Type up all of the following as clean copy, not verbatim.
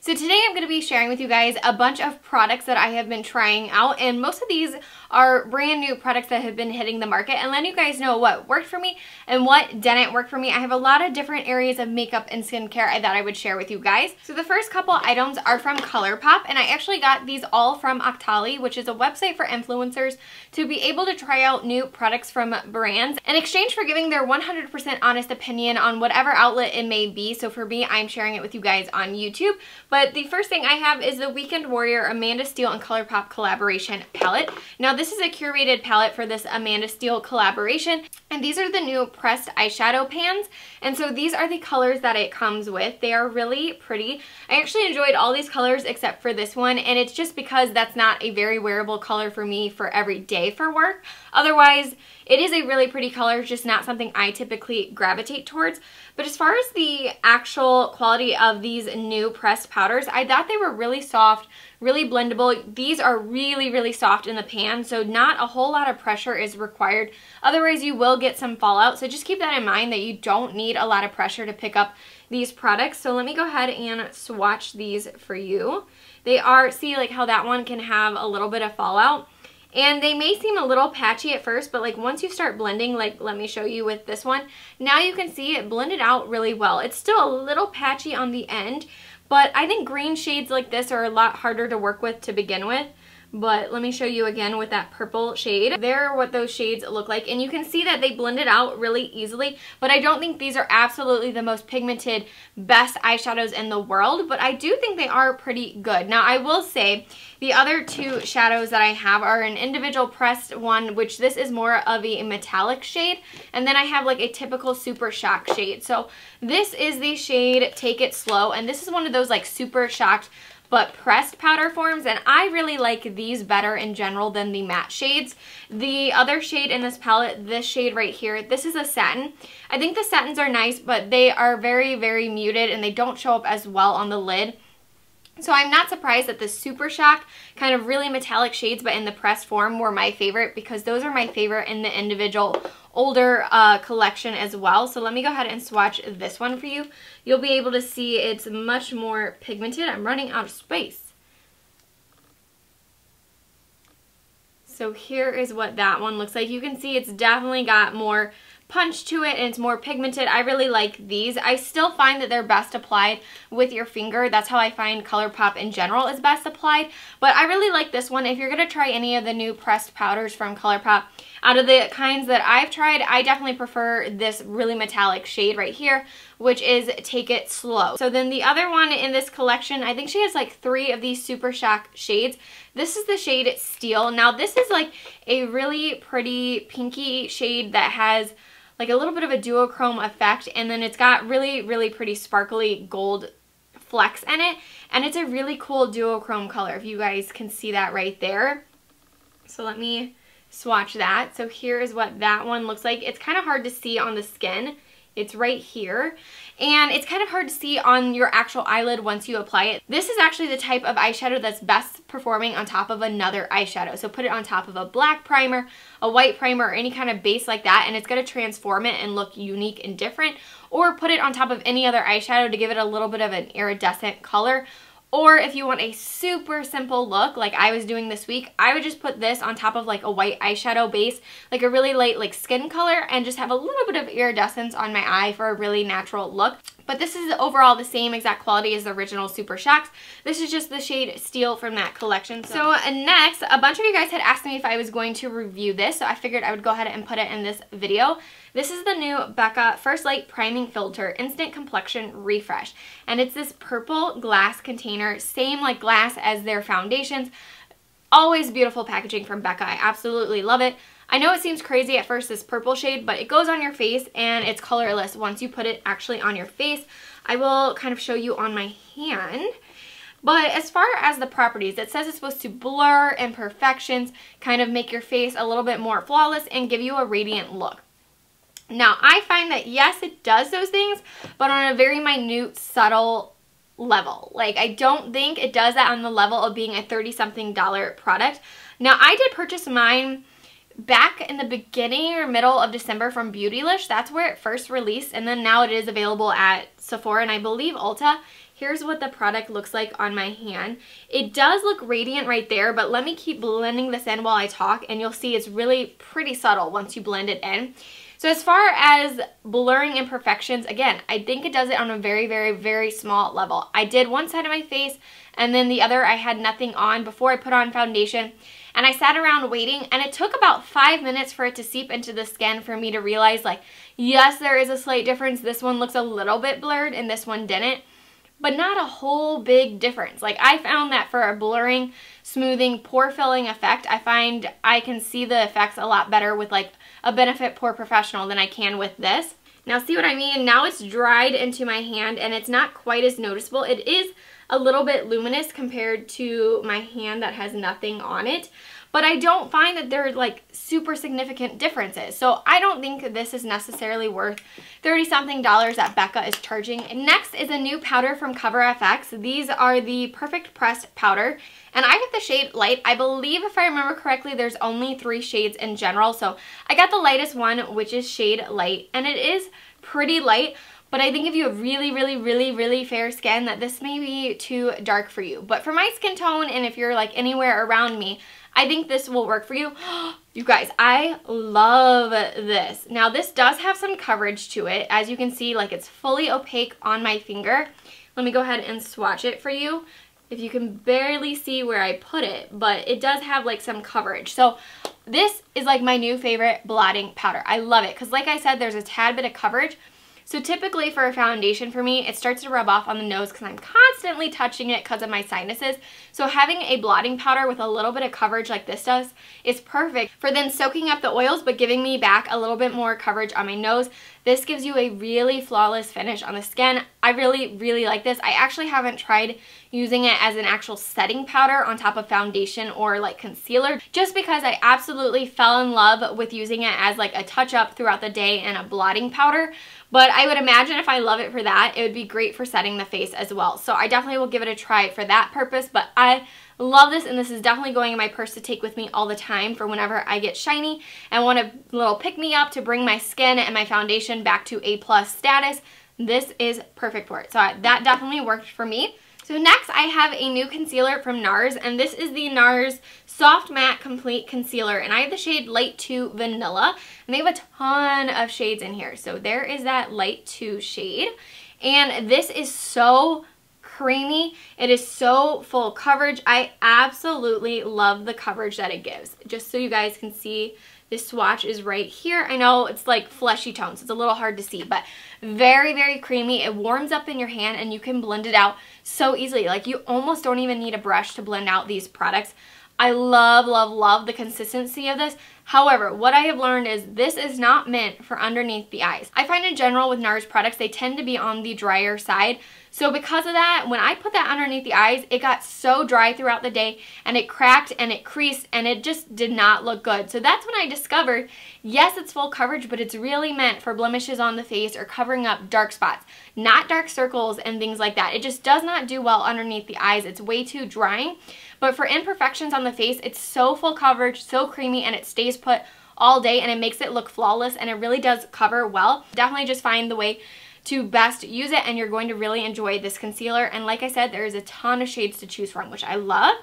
So today I'm going to be sharing with you guys a bunch of products that I have been trying out, and most of these are brand new products that have been hitting the market, and letting you guys know what worked for me and what didn't work for me. I have a lot of different areas of makeup and skincare that I would share with you guys. So the first couple items are from ColourPop, and I actually got these all from Octali, which is a website for influencers to be able to try out new products from brands in exchange for giving their 100% honest opinion on whatever outlet it may be. So for me, I'm sharing it with you guys on YouTube. But the first thing I have is the Weekend Warrior Amanda Steele and ColourPop collaboration palette. Now this is a curated palette for this Amanda Steele collaboration, and these are the new pressed eyeshadow pans, and so these are the colors that it comes with. They are really pretty. I actually enjoyed all these colors except for this one, and it's just because that's not a very wearable color for me for every day for work. Otherwise, it is a really pretty color, just not something I typically gravitate towards. But as far as the actual quality of these new pressed powders, I thought they were really soft, really blendable. These are really, really soft in the pan, so not a whole lot of pressure is required. Otherwise, you will get some fallout. So just keep that in mind that you don't need a lot of pressure to pick up these products. So let me go ahead and swatch these for you. They are, see like how that one can have a little bit of fallout. And they may seem a little patchy at first, but like once you start blending, like let me show you with this one, now you can see it blended out really well. It's still a little patchy on the end, but I think green shades like this are a lot harder to work with to begin with. But let me show you again with that purple shade. There are what those shades look like, and you can see that they blended out really easily, but I don't think these are absolutely the most pigmented, best eyeshadows in the world, but I do think they are pretty good. Now I will say the other two shadows that I have are an individual pressed one, which this is more of a metallic shade, and then I have like a typical Super Shock shade. So this is the shade Take It Slow, and this is one of those like Super Shocked but pressed powder forms, and I really like these better in general than the matte shades. The other shade in this palette, this shade right here, this is a satin. I think the satins are nice, but they are very, very muted and they don't show up as well on the lid. So I'm not surprised that the Super Shock kind of really metallic shades but in the pressed form were my favorite, because those are my favorite in the individual older collection as well. So let me go ahead and swatch this one for you. You'll be able to see it's much more pigmented. I'm running out of space. So here is what that one looks like. You can see it's definitely got more punch to it and it's more pigmented. I really like these. I still find that they're best applied with your finger. That's how I find ColourPop in general is best applied, but I really like this one. If you're going to try any of the new pressed powders from ColourPop, out of the kinds that I've tried, I definitely prefer this really metallic shade right here, which is Take It Slow. So then the other one in this collection, I think she has like 3 of these Super Shock shades. This is the shade Steele. Now this is like a really pretty pinky shade that has like a little bit of a duochrome effect, and then it's got really, really pretty sparkly gold flecks in it, and it's a really cool duochrome color, if you guys can see that right there. So let me swatch that. So here is what that one looks like. It's kind of hard to see on the skin. It's right here, and it's kind of hard to see on your actual eyelid once you apply it. This is actually the type of eyeshadow that's best performing on top of another eyeshadow. So put it on top of a black primer, a white primer, or any kind of base like that, and it's going to transform it and look unique and different. Or put it on top of any other eyeshadow to give it a little bit of an iridescent color. Or if you want a super simple look like I was doing this week, I would just put this on top of like a white eyeshadow base, like a really light like skin color, and just have a little bit of iridescence on my eye for a really natural look. But this is overall the same exact quality as the original Super Shocks. This is just the shade Steele from that collection. So next, a bunch of you guys had asked me if I was going to review this, so I figured I would go ahead and put it in this video. This is the new Becca First Light Priming Filter Instant Complexion Refresh. And it's this purple glass container, same like glass as their foundations. Always beautiful packaging from Becca. I absolutely love it. I know it seems crazy at first, this purple shade, but it goes on your face and it's colorless once you put it actually on your face. I will kind of show you on my hand. But as far as the properties, it says it's supposed to blur imperfections, kind of make your face a little bit more flawless and give you a radiant look. Now, I find that yes, it does those things, but on a very minute, subtle level. Like, I don't think it does that on the level of being a $30-something product. Now, I did purchase mine back in the beginning or middle of December from Beautylish. That's where it first released, and then now it is available at Sephora and I believe Ulta here's what the product looks like on my hand. It does look radiant right there, but let me keep blending this in while I talk, and you'll see it's really pretty subtle once you blend it in. So as far as blurring imperfections, again, I think it does it on a very, very, very small level. I did one side of my face, and then the other I had nothing on before I put on foundation. And I sat around waiting, and it took about 5 minutes for it to seep into the skin for me to realize, like, yes, there is a slight difference. This one looks a little bit blurred, and this one didn't. But not a whole big difference. Like, I found that for a blurring, smoothing, pore filling effect, I find I can see the effects a lot better with like a Benefit Pore Professional than I can with this. Now see what I mean? Now it's dried into my hand and it's not quite as noticeable. It is a little bit luminous compared to my hand that has nothing on it. But I don't find that there are like super significant differences. So I don't think this is necessarily worth $30-something that Becca is charging. And next is a new powder from CoverFX. These are the Perfect Pressed Powder. And I got the shade Light. I believe, if I remember correctly, there's only 3 shades in general. So I got the lightest one, which is shade Light. And it is pretty light. But I think if you have really, really, really, really fair skin, that this may be too dark for you. But for my skin tone, and if you're like anywhere around me, I think this will work for you. You guys, I love this. Now this does have some coverage to it. As you can see, like it's fully opaque on my finger. Let me go ahead and swatch it for you. If you can barely see where I put it, but it does have like some coverage. So this is like my new favorite blotting powder. I love it because like I said, there's a tad bit of coverage. So typically for a foundation for me, it starts to rub off on the nose because I'm constantly touching it because of my sinuses. So having a blotting powder with a little bit of coverage like this does is perfect for then soaking up the oils but giving me back a little bit more coverage on my nose. This gives you a really flawless finish on the skin. I really, really like this. I actually haven't tried using it as an actual setting powder on top of foundation or like concealer just because I absolutely fell in love with using it as like a touch-up throughout the day and a blotting powder. But I would imagine if I love it for that, it would be great for setting the face as well. So I definitely will give it a try for that purpose. But I love this, and this is definitely going in my purse to take with me all the time for whenever I get shiny and want a little pick-me-up to bring my skin and my foundation back to A+ status. This is perfect for it. So that definitely worked for me. So next I have a new concealer from NARS, and this is the NARS Soft Matte Complete Concealer, and I have the shade Light 2 Vanilla, and they have a ton of shades in here. So there is that Light 2 shade, and this is so creamy. It is so full coverage. I absolutely love the coverage that it gives. Just so you guys can see, this swatch is right here. I know it's like fleshy tones. It's a little hard to see, but very, very creamy. It warms up in your hand and you can blend it out so easily. Like you almost don't even need a brush to blend out these products. I love, love, love the consistency of this. However, what I have learned is this is not meant for underneath the eyes. I find in general with NARS products, they tend to be on the drier side. So because of that, when I put that underneath the eyes, it got so dry throughout the day and it cracked and it creased and it just did not look good. So that's when I discovered, yes, it's full coverage, but it's really meant for blemishes on the face or covering up dark spots, not dark circles and things like that. It just does not do well underneath the eyes. It's way too drying. But for imperfections on the face, it's so full coverage, so creamy, and it stays put all day and it makes it look flawless, and it really does cover well. Definitely just find the way to best use it and you're going to really enjoy this concealer. And like I said, there is a ton of shades to choose from, which I love.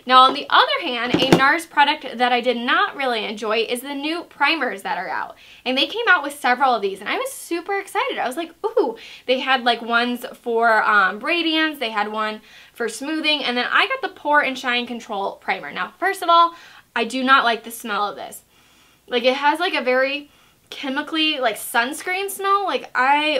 Now on the other hand, a NARS product that I did not really enjoy is the new primers that are out. And they came out with several of these and I was super excited. I was like, ooh, they had like ones for radiance, they had one for smoothing, and then I got the Pore and Shine Control Primer. Now first of all, I do not like the smell of this. Like it has like a very chemically like sunscreen smell. Like I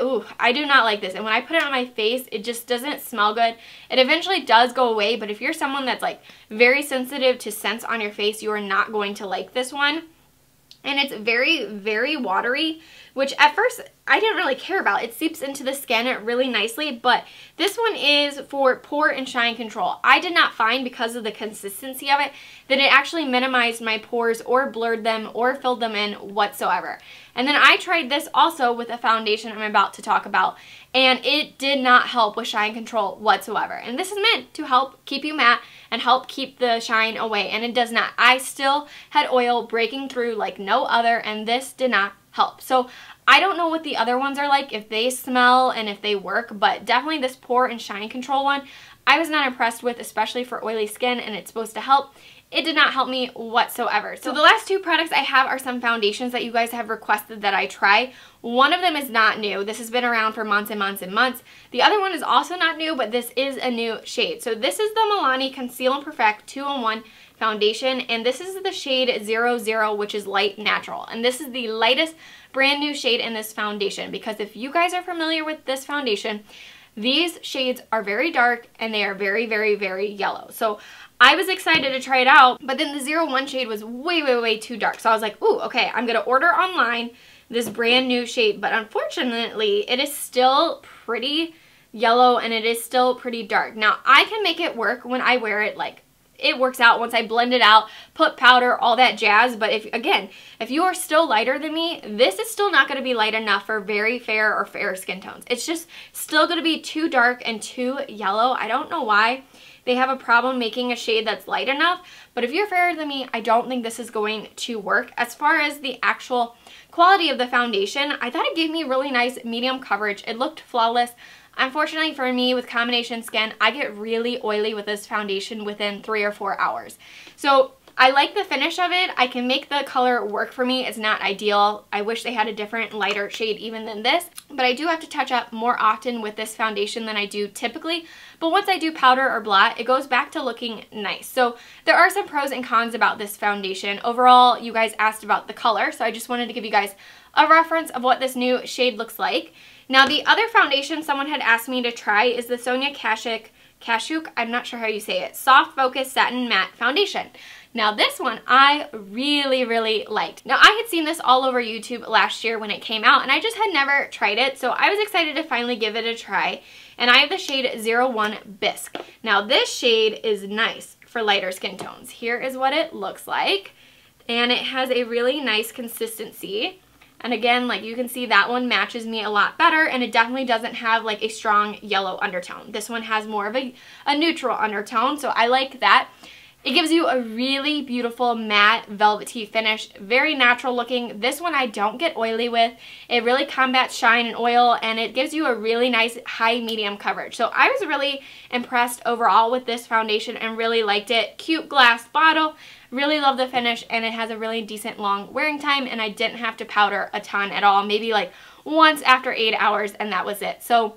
do not like this, and when I put it on my face it just doesn't smell good. It eventually does go away, but if you're someone that's like very sensitive to scents on your face, you are not going to like this one. And it's very, very watery, which at first I didn't really care about. It seeps into the skin really nicely, but this one is for Pore and Shine Control. I did not find, because of the consistency of it, that it actually minimized my pores or blurred them or filled them in whatsoever. And then I tried this also with a foundation I'm about to talk about, and it did not help with shine control whatsoever. And this is meant to help keep you matte and help keep the shine away, and it does not. I still had oil breaking through like no other, and this did not help. So I don't know what the other ones are like, if they smell and if they work, but definitely this Pore and Shine Control one, I was not impressed with, especially for oily skin, and it's supposed to help. It did not help me whatsoever. So the last two products I have are some foundations that you guys have requested that I try. One of them is not new. This has been around for months and months and months. The other one is also not new, but this is a new shade. So this is the Milani Conceal and Perfect 2-in-1 foundation, and this is the shade 00, which is light natural. And this is the lightest brand new shade in this foundation, because if you guys are familiar with this foundation, these shades are very dark and they are very, very, very yellow. So I was excited to try it out, but then the 01 shade was way, way, way too dark. So I was like, ooh, okay, I'm gonna order online this brand new shade, but unfortunately it is still pretty yellow and it is still pretty dark. Now I can make it work when I wear it, like it works out once I blend it out, put powder, all that jazz. But if you are still lighter than me, this is still not going to be light enough for very fair or fair skin tones. It's just still going to be too dark and too yellow. I don't know why they have a problem making a shade that's light enough, but if you're fairer than me, I don't think this is going to work. As far as the actual quality of the foundation, I thought it gave me really nice medium coverage. It looked flawless. Unfortunately for me, with combination skin, I get really oily with this foundation within 3 or 4 hours. So I like the finish of it. I can make the color work for me. It's not ideal. I wish they had a different lighter shade even than this, but I do have to touch up more often with this foundation than I do typically. But once I do powder or blot, it goes back to looking nice. So there are some pros and cons about this foundation. Overall, you guys asked about the color, so I just wanted to give you guys a reference of what this new shade looks like. Now the other foundation someone had asked me to try is the Sonia Kashuk, I'm not sure how you say it, Soft Focus Satin Matte Foundation. Now this one I really, really liked. Now I had seen this all over YouTube last year when it came out, and I just had never tried it, so I was excited to finally give it a try. And I have the shade 01 Bisque. Now this shade is nice for lighter skin tones. Here is what it looks like, and it has a really nice consistency. And again, like you can see, that one matches me a lot better, and it definitely doesn't have like a strong yellow undertone. This one has more of a neutral undertone, so I like that. It gives you a really beautiful matte velvety finish, very natural looking. This one I don't get oily with. It really combats shine and oil, and it gives you a really nice high medium coverage. So I was really impressed overall with this foundation and really liked it. Cute glass bottle. Really love the finish, and it has a really decent long wearing time, and I didn't have to powder a ton at all. Maybe like once after 8 hours, and that was it. So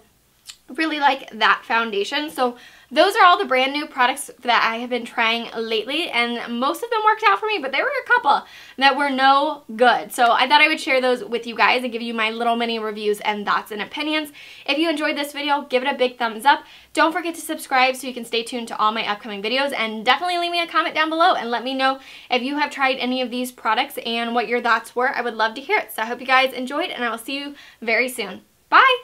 really like that foundation. So those are all the brand new products that I have been trying lately, and most of them worked out for me, but there were a couple that were no good. So I thought I would share those with you guys and give you my little mini reviews and thoughts and opinions. If you enjoyed this video, give it a big thumbs up. Don't forget to subscribe so you can stay tuned to all my upcoming videos, and definitely leave me a comment down below and let me know if you have tried any of these products and what your thoughts were. I would love to hear it. So I hope you guys enjoyed, and I will see you very soon. Bye!